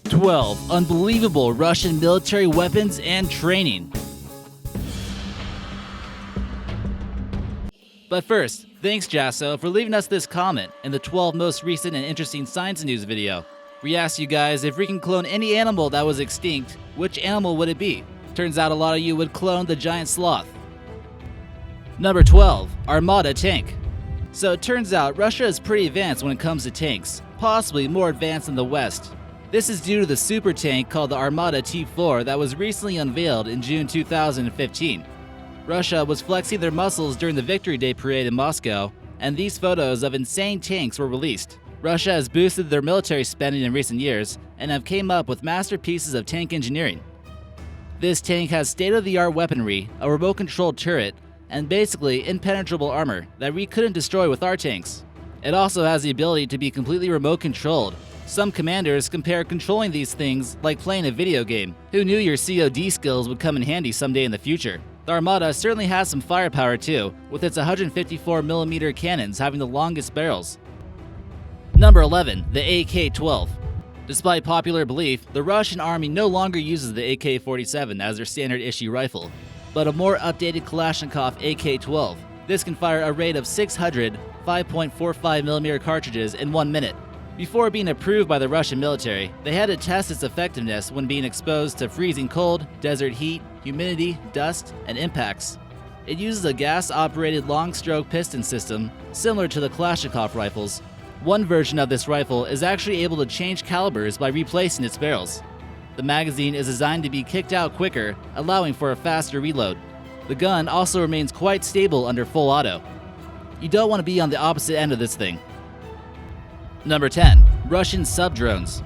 12. Unbelievable Russian military weapons and training. But first, thanks Jasso for leaving us this comment in the 12 most recent and interesting science news video. We asked you guys if we can clone any animal that was extinct, which animal would it be? Turns out a lot of you would clone the giant sloth. Number 12. Armada tank. So it turns out Russia is pretty advanced when it comes to tanks, possibly more advanced than the West. This is due to the super tank called the Armada T4 that was recently unveiled in June 2015. Russia was flexing their muscles during the Victory Day parade in Moscow, and these photos of insane tanks were released. Russia has boosted their military spending in recent years and have came up with masterpieces of tank engineering. This tank has state-of-the-art weaponry, a remote-controlled turret, and basically impenetrable armor that we couldn't destroy with our tanks. It also has the ability to be completely remote-controlled. Some commanders compare controlling these things like playing a video game. Who knew your COD skills would come in handy someday in the future? The Armada certainly has some firepower too, with its 154mm cannons having the longest barrels. Number 11. The AK-12. Despite popular belief, the Russian army no longer uses the AK-47 as their standard issue rifle, but a more updated Kalashnikov AK-12. This can fire a rate of 600 5.45mm cartridges in 1 minute. Before being approved by the Russian military, they had to test its effectiveness when being exposed to freezing cold, desert heat, humidity, dust, and impacts. It uses a gas-operated long-stroke piston system similar to the Kalashnikov rifles. One version of this rifle is actually able to change calibers by replacing its barrels. The magazine is designed to be kicked out quicker, allowing for a faster reload. The gun also remains quite stable under full auto. You don't want to be on the opposite end of this thing. Number 10. Russian sub-drones.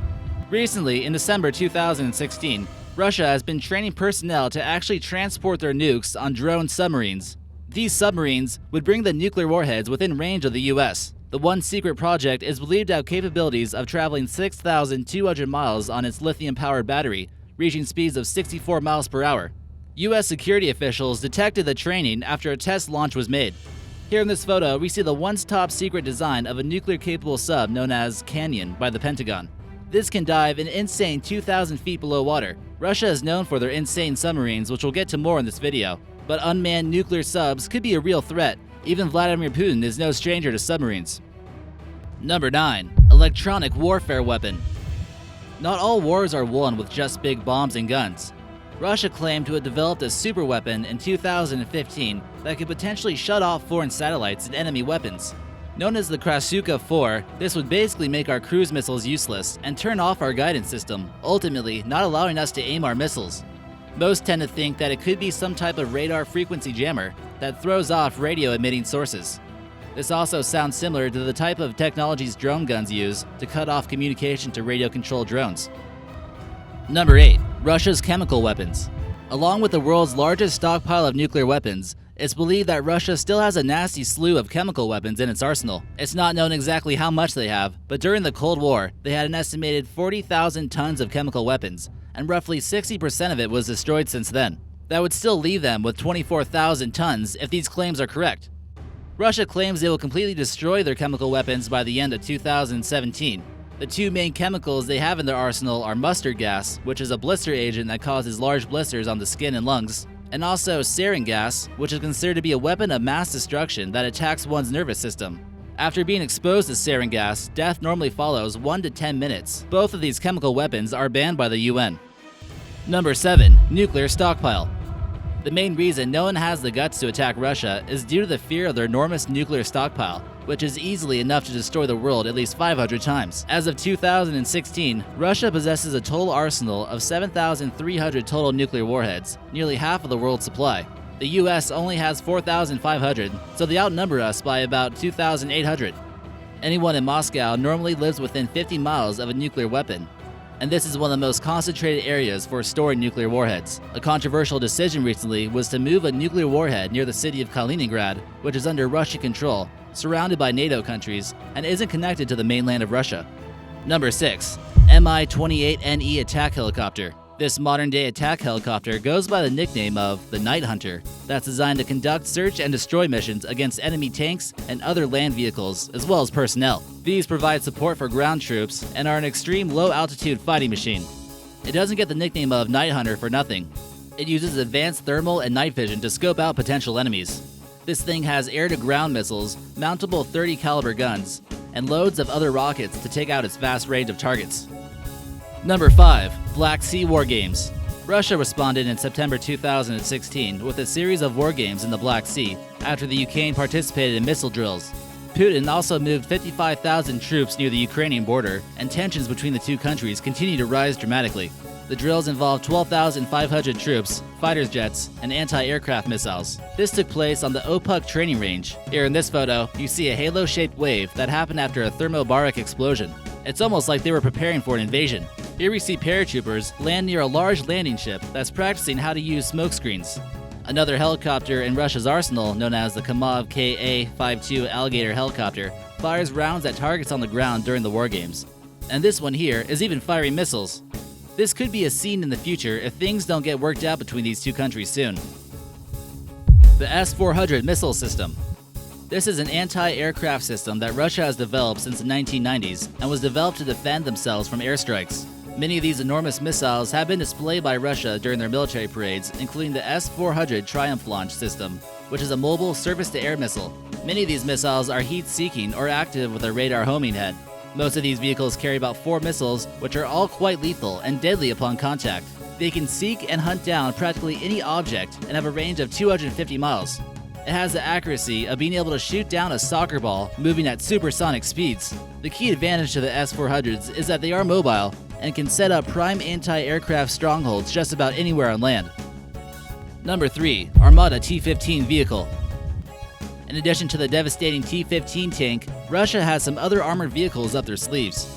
Recently, in December 2016, Russia has been training personnel to actually transport their nukes on drone submarines. These submarines would bring the nuclear warheads within range of the US. The one secret project is believed to have capabilities of traveling 6,200 miles on its lithium-powered battery, reaching speeds of 64 miles per hour. US security officials detected the training after a test launch was made. Here in this photo, we see the once top-secret design of a nuclear-capable sub known as Canyon by the Pentagon. This can dive an insane 2,000 feet below water. Russia is known for their insane submarines, which we'll get to more in this video. But unmanned nuclear subs could be a real threat. Even Vladimir Putin is no stranger to submarines. Number 9. Electronic warfare weapon. Not all wars are won with just big bombs and guns. Russia claimed to have developed a super weapon in 2015 that could potentially shut off foreign satellites and enemy weapons. Known as the Krasuka-4, this would basically make our cruise missiles useless and turn off our guidance system, ultimately not allowing us to aim our missiles. Most tend to think that it could be some type of radar frequency jammer that throws off radio-emitting sources. This also sounds similar to the type of technologies drone guns use to cut off communication to radio-controlled drones. Number 8. Russia's chemical weapons. Along with the world's largest stockpile of nuclear weapons, it's believed that Russia still has a nasty slew of chemical weapons in its arsenal. It's not known exactly how much they have, but during the Cold War, they had an estimated 40,000 tons of chemical weapons, and roughly 60% of it was destroyed since then. That would still leave them with 24,000 tons if these claims are correct. Russia claims they will completely destroy their chemical weapons by the end of 2017. The two main chemicals they have in their arsenal are mustard gas, which is a blister agent that causes large blisters on the skin and lungs, and also sarin gas, which is considered to be a weapon of mass destruction that attacks one's nervous system. After being exposed to sarin gas, death normally follows 1 to 10 minutes. Both of these chemical weapons are banned by the UN. Number 7. Nuclear stockpile. The main reason no one has the guts to attack Russia is due to the fear of their enormous nuclear stockpile, which is easily enough to destroy the world at least 500 times. As of 2016, Russia possesses a total arsenal of 7,300 total nuclear warheads, nearly half of the world's supply. The US only has 4,500, so they outnumber us by about 2,800. Anyone in Moscow normally lives within 50 miles of a nuclear weapon, and this is one of the most concentrated areas for storing nuclear warheads. A controversial decision recently was to move a nuclear warhead near the city of Kaliningrad, which is under Russian control, surrounded by NATO countries, and isn't connected to the mainland of Russia. Number 6. Mi-28NE attack helicopter. This modern-day attack helicopter goes by the nickname of the Night Hunter, that's designed to conduct search and destroy missions against enemy tanks and other land vehicles, as well as personnel. These provide support for ground troops and are an extreme low-altitude fighting machine. It doesn't get the nickname of Night Hunter for nothing. It uses advanced thermal and night vision to scope out potential enemies. This thing has air-to-ground missiles, mountable 30 caliber guns, and loads of other rockets to take out its vast range of targets. Number 5. Black Sea War Games. Russia responded in September 2016 with a series of war games in the Black Sea after the Ukraine participated in missile drills. Putin also moved 55,000 troops near the Ukrainian border, and tensions between the two countries continue to rise dramatically. The drills involved 12,500 troops, fighter jets, and anti-aircraft missiles. This took place on the Opuk training range. Here in this photo, you see a halo-shaped wave that happened after a thermobaric explosion. It's almost like they were preparing for an invasion. Here we see paratroopers land near a large landing ship that's practicing how to use smokescreens. Another helicopter in Russia's arsenal, known as the Kamov Ka-52 Alligator helicopter, fires rounds at targets on the ground during the war games. And this one here is even firing missiles. This could be a scene in the future if things don't get worked out between these two countries soon. The S-400 missile system. This is an anti-aircraft system that Russia has developed since the 1990s and was developed to defend themselves from airstrikes. Many of these enormous missiles have been displayed by Russia during their military parades, including the S-400 Triumph launch system, which is a mobile surface-to-air missile. Many of these missiles are heat-seeking or active with a radar homing head. Most of these vehicles carry about 4 missiles, which are all quite lethal and deadly upon contact. They can seek and hunt down practically any object and have a range of 250 miles. It has the accuracy of being able to shoot down a soccer ball moving at supersonic speeds. The key advantage to the S-400s is that they are mobile and can set up prime anti-aircraft strongholds just about anywhere on land. Number 3. Armata T-15 vehicle. In addition to the devastating T-15 tank, Russia has some other armored vehicles up their sleeves.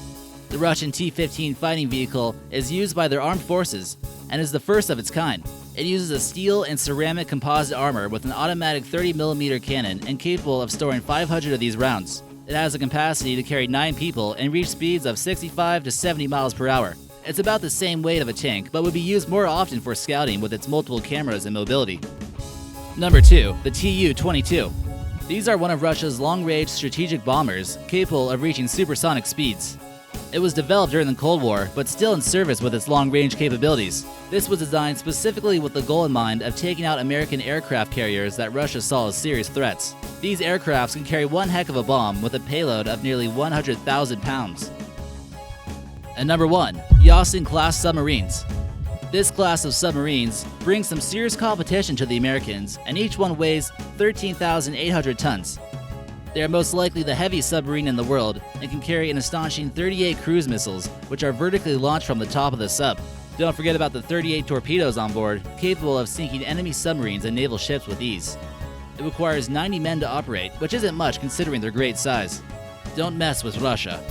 The Russian T-15 fighting vehicle is used by their armed forces and is the first of its kind. It uses a steel and ceramic composite armor with an automatic 30mm cannon and capable of storing 500 of these rounds. It has the capacity to carry 9 people and reach speeds of 65 to 70 miles per hour. It's about the same weight of a tank, but would be used more often for scouting with its multiple cameras and mobility. Number 2. The Tu-22. These are one of Russia's long-range strategic bombers, capable of reaching supersonic speeds. It was developed during the Cold War, but still in service with its long-range capabilities. This was designed specifically with the goal in mind of taking out American aircraft carriers that Russia saw as serious threats. These aircrafts can carry one heck of a bomb with a payload of nearly 100,000 pounds. And number 1. Yasin-class submarines. This class of submarines brings some serious competition to the Americans, and each one weighs 13,800 tons. They are most likely the heaviest submarine in the world and can carry an astonishing 38 cruise missiles, which are vertically launched from the top of the sub. Don't forget about the 38 torpedoes on board, capable of sinking enemy submarines and naval ships with ease. It requires 90 men to operate, which isn't much considering their great size. Don't mess with Russia.